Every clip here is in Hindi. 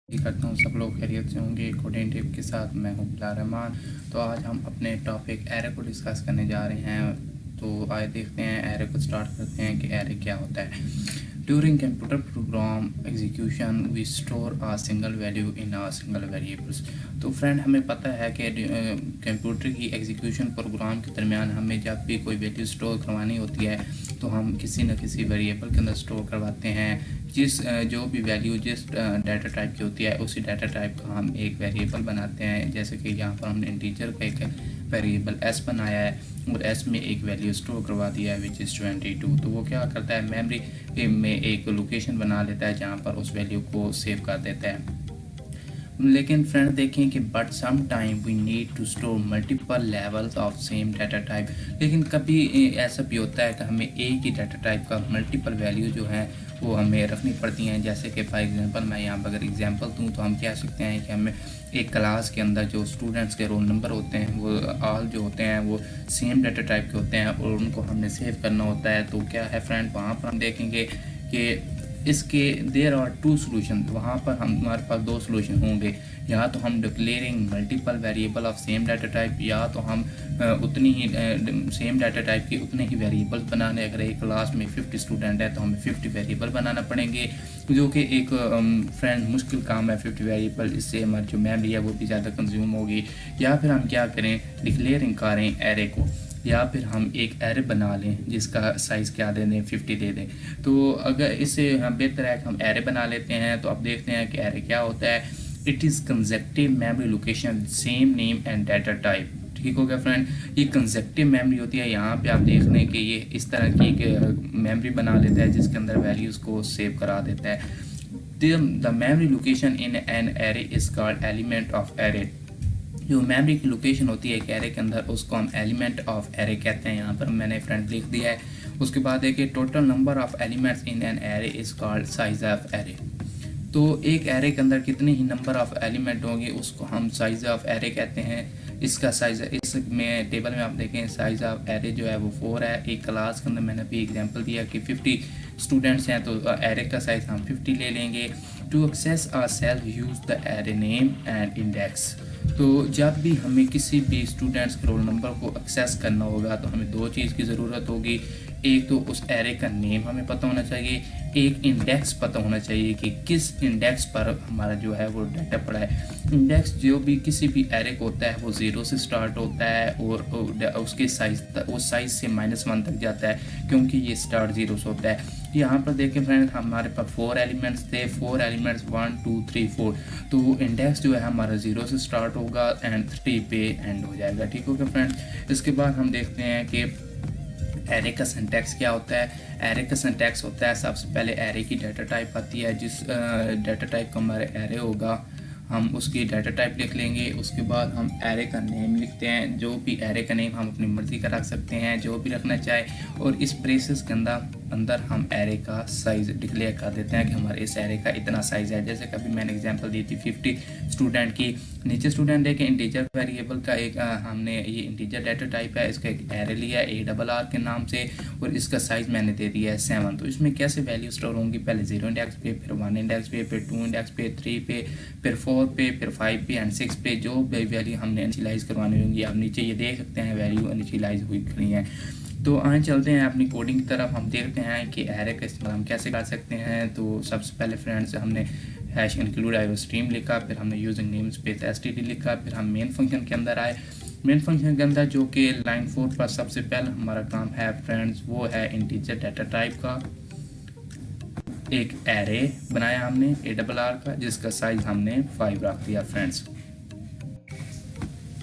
करता हूँ सब लोग खैरियत से होंगे। कोडिंग टिप के साथ मैं हूँ बिलाल रहमान। तो आज हम अपने टॉपिक एरे को डिस्कस करने जा रहे हैं। तो आइए देखते हैं एरे को स्टार्ट करते हैं कि एरे क्या होता है। During computer program execution we store a single value in a single variables. तो फ्रेंड हमें पता है कि कंप्यूटर की एग्जीक्यूशन प्रोग्राम के दरमियान हमें जब भी कोई वैल्यू स्टोर करवानी होती है तो हम किसी न किसी वेरिएबल के अंदर स्टोर करवाते हैं। जो भी वैल्यू जिस डाटा टाइप की होती है उसी डाटा टाइप का हम एक वेरिएबल बनाते हैं। जैसे कि यहाँ पर हमने इंटीजर का एक वेरिएबल s बनाया है और s में एक वैल्यू स्टोर करवा दिया है विच इज़ 22। तो वो क्या करता है, मेमोरी में एक लोकेशन बना लेता है जहाँ पर उस वैल्यू को सेव कर देता है। लेकिन फ्रेंड देखें कि but some time we need to store multiple levels of same data type. लेकिन कभी ऐसा भी होता है कि हमें एक ही डाटा टाइप का मल्टीपल वैल्यू जो है वो हमें रखनी पड़ती हैं। जैसे कि फॉर एग्जांपल मैं यहाँ पर अगर एग्जांपल दूँ तो हम कह सकते हैं कि हमें एक क्लास के अंदर जो स्टूडेंट्स के रोल नंबर होते हैं वो ऑल जो होते हैं वो सेम डाटा टाइप के होते हैं और उनको हमने सेव करना होता है। तो क्या है फ्रेंड, वहाँ पर हम देखेंगे कि इसके देयर आर टू सोल्यूशन। वहाँ पर हमारे पास दो सोल्यूशन होंगे, या तो हम declaring multiple variable of same data type, या तो हम उतनी ही सेम डाटा टाइप के उतने ही वेरिएबल्स बनाने। अगर एक क्लास में 50 स्टूडेंट है तो हमें 50 वेरिएबल बनाना पड़ेंगे, जो कि एक फ्रेंड मुश्किल काम है 50 वेरिएबल। इससे हमारी जो मेमोरी है वो भी ज़्यादा कंज्यूम होगी। या फिर हम क्या करें, डिक्लेयरिंग करें एरे को, या फिर हम एक एरे बना लें जिसका साइज़ क्या दे दें, 50 दे दें। तो अगर इससे हम बेहतर है कि हम एरे बना लेते हैं। तो अब देखते हैं कि एरे क्या होता है। It is consecutive memory location same name and data type. ठीक हो गया फ्रेंड, ये कंसेक्टिव मेमोरी होती है। यहाँ पे आप देख लें कि ये इस तरह की मेमोरी बना लेता है जिसके अंदर वैल्यूज़ को सेव करा देता है। The memory location in an array is called element of array. जो मेमोरी की लोकेशन होती है एक एरे के अंदर उसको हम एलिमेंट ऑफ एरे कहते हैं। यहाँ पर मैंने फ्रेंड लिख दिया है। उसके बाद है कि total number of elements in an array is called size of array. तो एक एरे के अंदर कितने ही नंबर ऑफ एलिमेंट होंगे उसको हम साइज ऑफ एरे कहते हैं। इसका साइज इसमें टेबल में आप देखें साइज ऑफ एरे जो है वो 4 है। एक क्लास के अंदर मैंने अभी एग्जांपल दिया कि 50 स्टूडेंट्स हैं तो एरे का साइज हम 50 ले लेंगे। To access a cell use the array name and index. तो जब भी हमें किसी भी स्टूडेंट्स के रोल नंबर को एक्सेस करना होगा तो हमें दो चीज़ की ज़रूरत होगी। एक तो उस एरे का नेम हमें पता होना चाहिए, एक इंडेक्स पता होना चाहिए कि किस इंडेक्स पर हमारा जो है वो डाटा पड़ा है। इंडेक्स जो भी किसी भी एरे को होता है वो 0 से स्टार्ट होता है और उसके साइज उस साइज से -1 तक जाता है क्योंकि ये स्टार्ट 0 से होता है। यहाँ पर देखें फ्रेंड हमारे पास 4 एलिमेंट्स थे, 4 एलिमेंट्स 1 2 3 4। तो इंडेक्स जो है हमारा 0 से स्टार्ट होगा एंड 3 पे एंड हो जाएगा। ठीक हो गया फ्रेंड। इसके बाद हम देखते हैं कि एरे का सिंटैक्स क्या होता है। एरे का सिंटैक्स होता है सबसे पहले एरे की डाटा टाइप आती है। जिस डाटा टाइप का हमारा एरे होगा हम उसकी डाटा टाइप लिख लेंगे। उसके बाद हम एरे का नेम लिखते हैं। जो भी एरे का नेम हम अपनी मर्ज़ी का रख सकते हैं, जो भी रखना चाहे। और इस ब्रेसेस के अंदर हम एरे का साइज़ डिक्लेयर कर देते हैं कि हमारे इस एरे का इतना साइज़ है। जैसे कभी मैंने एग्जांपल दी थी 50 स्टूडेंट की। नीचे स्टूडेंट देखें इंटीजर वेरिएबल का एक हमने ये इंटीजर डाटा टाइप है, इसका एक एरे लिया है ARR के नाम से और इसका साइज़ मैंने दे दिया है 7। तो इसमें कैसे वैल्यू स्टोर होंगी, पहले 0 इंडेक्स पे, फिर 1 इंडेक्स पे, फिर 2 इंडेक्स पे, 3 पे, फिर 4 पे, फिर 5 पे एंड 6 पे। जो वैल्यू हमने इनिशियलाइज करवानी होंगी आप नीचे ये देख सकते हैं वैल्यू इनिशियलाइज हुई खड़ी हैं। तो आए चलते हैं अपनी कोडिंग की तरफ। हम देखते हैं कि एरे का इस्तेमाल हम कैसे कर सकते हैं। तो सबसे पहले फ्रेंड्स हमने हैश इंक्लूड आयो स्ट्रीम लिखा, फिर हमने यूजिंग नेम स्पेस std लिखा, फिर हम मेन फंक्शन के अंदर आए। मेन फंक्शन के अंदर जो कि लाइन 4 पर सबसे पहले हमारा काम है फ्रेंड्स वो है इंटीजर डाटा टाइप का एक एरे बनाया हमने ARR का जिसका साइज हमने 5 रख दिया फ्रेंड्स।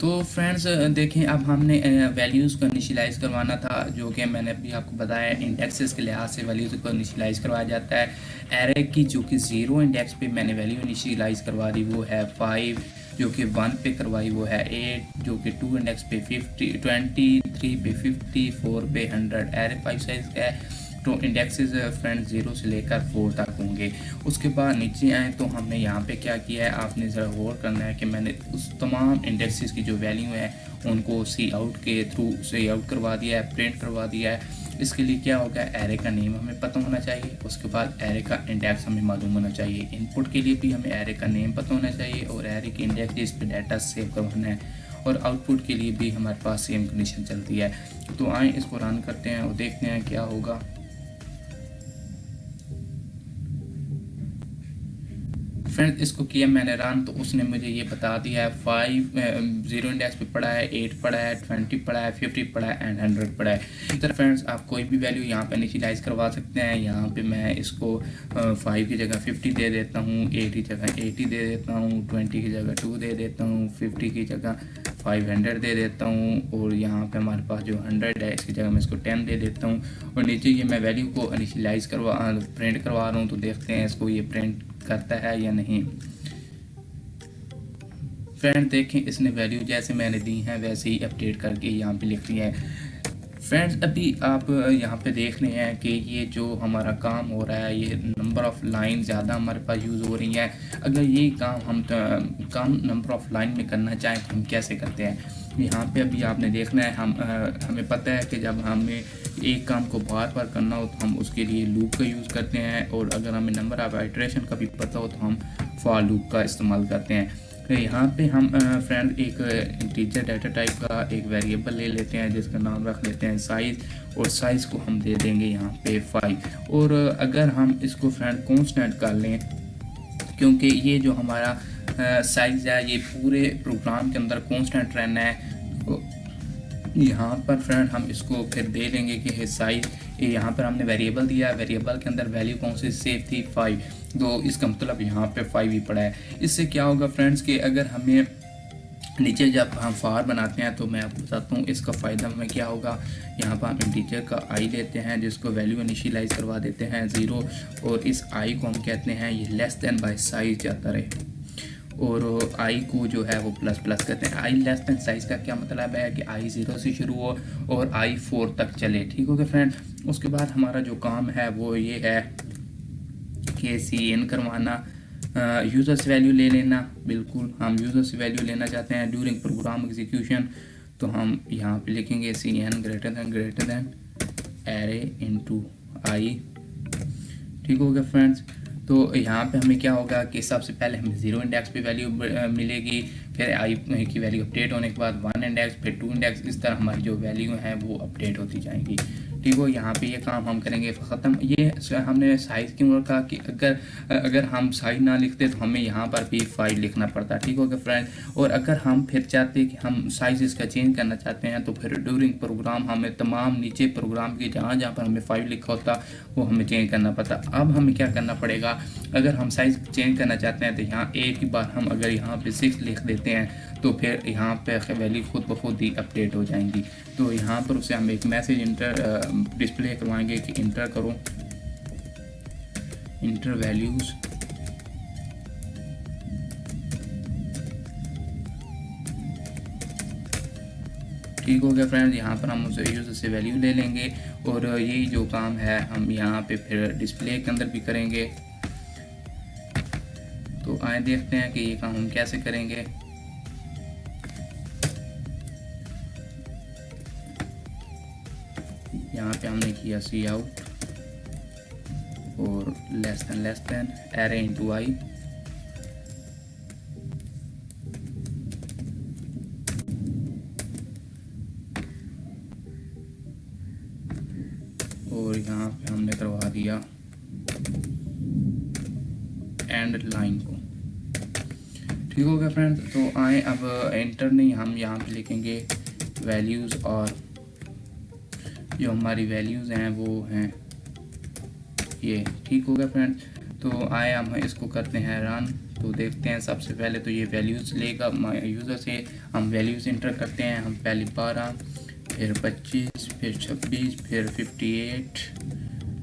तो फ्रेंड्स देखें अब हमने वैल्यूज़ को इनिशियलाइज़ करवाना था, जो कि मैंने अभी आपको बताया इंडेक्सेस के लिहाज से वैल्यूज़ को इनिशियलाइज़ करवाया जाता है। एरे की जो कि 0 इंडेक्स पे मैंने वैल्यू इनिशियलाइज़ करवा दी वो है 5, जो कि 1 पे करवाई वो है 8, जो कि 2 इंडेक्स पे 50, 20, 3 पे 50, 4 पे 100। एरे 5 साइज़ का है। तो इंडेक्सेस फ्रेंड्स 0 से लेकर 4 तक होंगे। उसके बाद नीचे आए तो हमने यहाँ पे क्या किया है, आपने ज़रा गौर करना है कि मैंने उस तमाम इंडेक्सेस की जो वैल्यू है उनको सी आउट के थ्रू सी आउट करवा दिया है, प्रिंट करवा दिया है। इसके लिए क्या होगा, एरे का नेम हमें पता होना चाहिए, उसके बाद एरे का इंडेक्स हमें मालूम होना चाहिए। इनपुट के लिए भी हमें एरे का नेम पता होना चाहिए और एरे के इंडेक्स जिस पे डाटा सेव करवाना है, और आउटपुट के लिए भी हमारे पास सेम कंडीशन चलती है। तो आए इसको रन करते हैं और देखते हैं क्या होगा। फ्रेंड्स इसको किया मैंने रन, तो उसने मुझे ये बता दिया है 5 0 इंडेक्स पे पड़ा है, 8 पड़ा है, 20 पड़ा है, 50 पड़ा है एंड 100 पड़ा है। इस तरह फ्रेंड्स आप कोई भी वैल्यू यहाँ पे इनिशियलाइज करवा सकते हैं। यहाँ पे मैं इसको 5 की जगह 50 दे देता हूँ, 8 की जगह 80 दे देता हूँ, 20 की जगह 2 दे देता हूँ, 50 की जगह 500 दे देता हूँ, और यहाँ पे हमारे पास जो 100 है इसकी जगह मैं इसको 10 दे देता हूँ। और नीचे ये मैं वैल्यू को इनिशियलाइज प्रिंट करवा रहा हूँ, तो देखते हैं इसको ये प्रिंट करता है या नहीं। फ्रेंड देखें इसने वैल्यू जैसे मैंने दी है वैसे ही अपडेट करके यहाँ पे लिख दिया है। फ्रेंड्स अभी आप यहाँ पे देख रहे हैं कि ये जो हमारा काम हो रहा है, ये नंबर ऑफ़ लाइन ज़्यादा हमारे पास यूज़ हो रही है। अगर ये काम हम कम नंबर ऑफ़ लाइन में करना चाहें तो हम कैसे करते हैं, यहाँ पे अभी आपने देखना है। हमें पता है कि जब हमें एक काम को बार बार करना हो तो हम उसके लिए लूप का यूज़ करते हैं, और अगर हमें नंबर ऑफ़ आइटरेशन का भी पता हो तो हम फॉर लूप का इस्तेमाल करते हैं। तो यहाँ पे हम फ्रेंड एक इंटीजर डाटा टाइप का एक वेरिएबल ले लेते हैं जिसका नाम रख लेते हैं साइज़, और साइज़ को हम दे देंगे यहाँ पे 5। और अगर हम इसको फ्रेंड कॉन्स्टेंट कर लें, क्योंकि ये जो हमारा साइज़ है ये पूरे प्रोग्राम के अंदर कॉन्स्टेंट रहना है, तो यहाँ पर फ्रेंड हम इसको फिर दे लेंगे कि साइज़, यहाँ पर हमने वेरिएबल दिया, वेरिएबल के अंदर वैल्यू कौन सी सेव थी 5, तो इसका मतलब यहाँ पे 5 ही पड़ा है। इससे क्या होगा फ्रेंड्स कि अगर हमें नीचे जब हम फार बनाते हैं तो मैं आपको बताता हूँ इसका फ़ायदा हमें क्या होगा। यहाँ पर हम इंटीजर का आई लेते हैं जिसको वैल्यू इनिशियलाइज करवा देते हैं 0, और इस आई को हम कहते हैं ये लेस देन बाय साइज जाता रहे, और आई को जो है वो प्लस प्लस कहते हैं। आई लेस देन साइज़ का क्या मतलब है कि आई 0 से शुरू हो और आई 4 तक चले, ठीक हो गया फ्रेंड। उसके बाद हमारा जो काम है वो ये है कि CN करवाना, यूज़र से वैल्यू ले लेना। बिल्कुल हम यूज़र से वैल्यू लेना चाहते हैं ड्यूरिंग प्रोग्राम एग्जीक्यूशन, तो हम यहाँ पे लिखेंगे CN greater than array into I, ठीक हो गया फ्रेंड्स। तो यहाँ पे हमें क्या होगा कि सबसे पहले हमें 0 इंडेक्स पे वैल्यू मिलेगी, फिर आई की वैल्यू अपडेट होने के बाद 1 इंडेक्स, फिर 2 इंडेक्स, इस तरह हमारी जो वैल्यू हैं वो अपडेट होती जाएंगी, ठीक हो। यहाँ पे ये काम हम करेंगे ख़त्म। ये हमने साइज़ क्यों रखा कि अगर हम साइज़ ना लिखते तो हमें यहाँ पर भी 5 लिखना पड़ता, ठीक हो गया फ्रेंड। और अगर हम फिर चाहते कि हम साइज़ इसका चेंज करना चाहते हैं तो फिर ड्यूरिंग प्रोग्राम हमें तमाम नीचे प्रोग्राम की जहाँ पर हमें 5 लिखा होता वो हमें चेंज करना पड़ता। अब हमें क्या करना पड़ेगा, अगर हम साइज़ चेंज करना चाहते हैं तो यहाँ एक ही बार हम अगर यहाँ पे 6 लिख देते हैं तो फिर यहाँ पे वैल्यू खुद ब खुद ही अपडेट हो जाएंगी। तो यहाँ पर उसे हम एक मैसेज डिस्प्ले करवाएंगे कि इंटर करो इंटर वैल्यूज़, ठीक हो गया फ्रेंड्स। यहाँ पर हम उसे यूज़र से वैल्यू ले लेंगे, और यही जो काम है हम यहाँ पे फिर डिस्प्ले के अंदर भी करेंगे। तो आए देखते हैं कि ये काम हम कैसे करेंगे। यहाँ पे हमने किया सी आउट और less than array into I, और यहाँ पे हमने करवा दिया एंड लाइन को, ठीक हो गया फ्रेंड्स। तो आए अब एंटर नहीं, हम यहाँ पे लिखेंगे वैल्यूज़, और जो हमारी वैल्यूज़ हैं वो हैं ये, ठीक हो गया फ्रेंड्स। तो आए हम इसको करते हैं रन, तो देखते हैं सबसे पहले तो ये वैल्यूज़ लेगा यूज़र से, हम वैल्यूज़ इंटर करते हैं। हम पहले 12, फिर 25, फिर 26, फिर 58,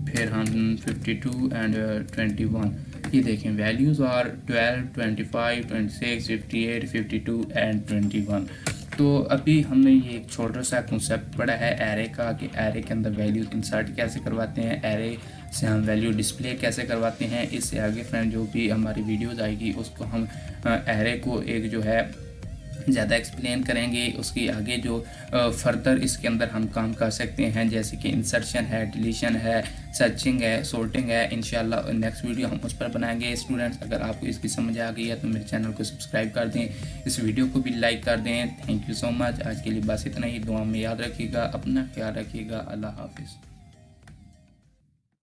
फिर हम 52 एंड 21। ये देखें वैल्यूज़ आर 12, 25, 26, 58, 52 एंड 21। तो अभी हमने ये एक छोटा सा कॉन्सेप्ट पढ़ा है एरे का कि एरे के अंदर वैल्यूज इंसर्ट कैसे करवाते हैं, एरे से हम वैल्यू डिस्प्ले कैसे करवाते हैं। इससे आगे फ्रेंड जो भी हमारी वीडियोस आएगी उसको हम एरे को एक जो है ज़्यादा एक्सप्लेन करेंगे, उसकी आगे जो फर्दर इसके अंदर हम काम कर सकते हैं, जैसे कि इंसर्शन है, डिलीशन है, सर्चिंग है, सॉर्टिंग है। इंशाल्लाह नेक्स्ट वीडियो हम उस पर बनाएंगे। स्टूडेंट्स, अगर आपको इसकी समझ आ गई है तो मेरे चैनल को सब्सक्राइब कर दें, इस वीडियो को भी लाइक कर दें। Thank you so much. आज के लिए बस इतना ही। दुआ में याद रखिएगा, अपना ख्याल रखिएगा। अल्लाह हाफिज़।